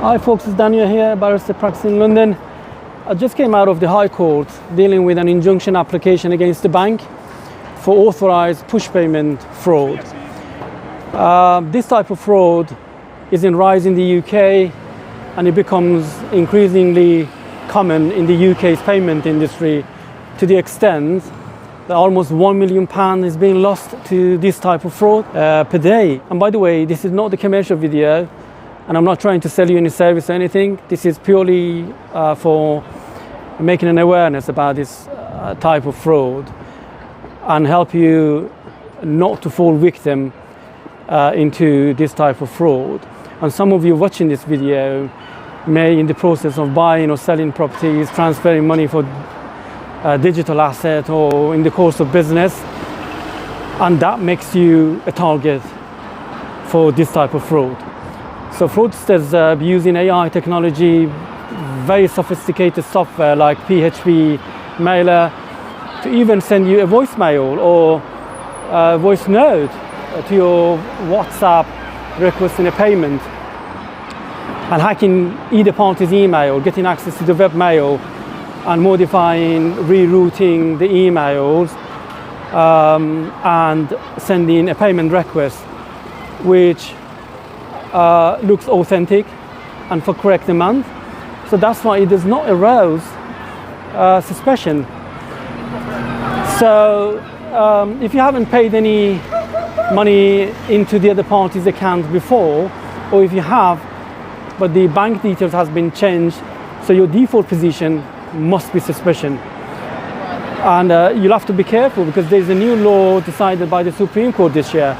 Hi folks, it's Daniel here, barrister practicing in London. I just came out of the High Court dealing with an injunction application against the bank for authorised push payment fraud. This type of fraud is in rise in the UK, and it becomes increasingly common in the UK's payment industry, to the extent that almost £1 million is being lost to this type of fraud per day. And by the way, this is not the commercial video, and I'm not trying to sell you any service or anything. This is purely for making an awareness about this type of fraud and help you not to fall victim into this type of fraud. And some of you watching this video may, in the process of buying or selling properties, transferring money for digital asset or in the course of business, and that makes you a target for this type of fraud. So fraudsters using AI technology, very sophisticated software like PHP mailer, to even send you a voicemail or a voice note to your WhatsApp requesting a payment, and hacking either party's email, getting access to the web mail, and modifying, rerouting the emails, and sending a payment request which looks authentic and for correct amount. So that's why it does not arouse suspicion. So if you haven't paid any money into the other party's account before, or if you have, but the bank details has been changed, so your default position must be suspicion. And you'll have to be careful, because there's a new law decided by the Supreme Court this year,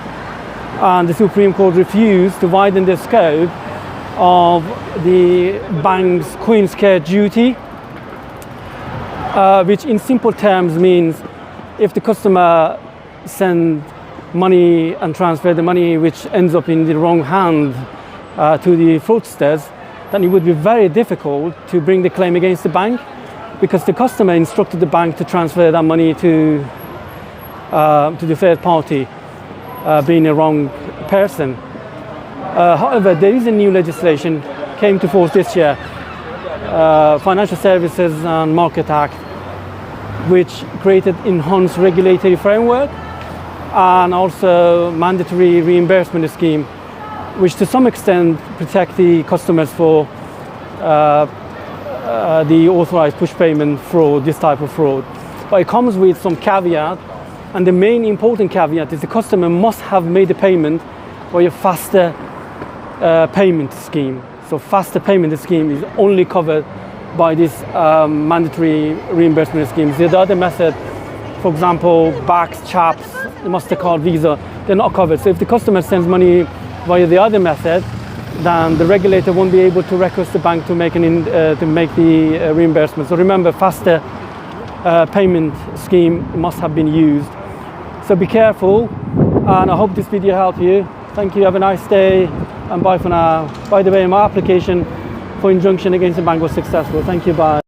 and the Supreme Court refused to widen the scope of the bank's Queen's Care duty, which in simple terms means if the customer sends money and transfer the money which ends up in the wrong hand to the fraudsters, then it would be very difficult to bring the claim against the bank, because the customer instructed the bank to transfer that money to the third party, being a wrong person. However, there is a new legislation came to force this year, Financial Services and Market Act, which created enhanced regulatory framework and also mandatory reimbursement scheme, which to some extent protect the customers for the authorised push payment fraud, this type of fraud. But it comes with some caveat, and the main important caveat is the customer must have made a payment by a faster payment scheme. So faster payment scheme is only covered by this mandatory reimbursement schemes. The other method, for example, BACS, CHAPS, MasterCard, Visa, they're not covered. So if the customer sends money via the other method, then the regulator won't be able to request the bank to make the reimbursement. So remember, faster payment scheme must have been used. So be careful, and I hope this video helped you. Thank you, have a nice day, and bye for now. By the way, my application for injunction against the bank was successful. Thank you, bye.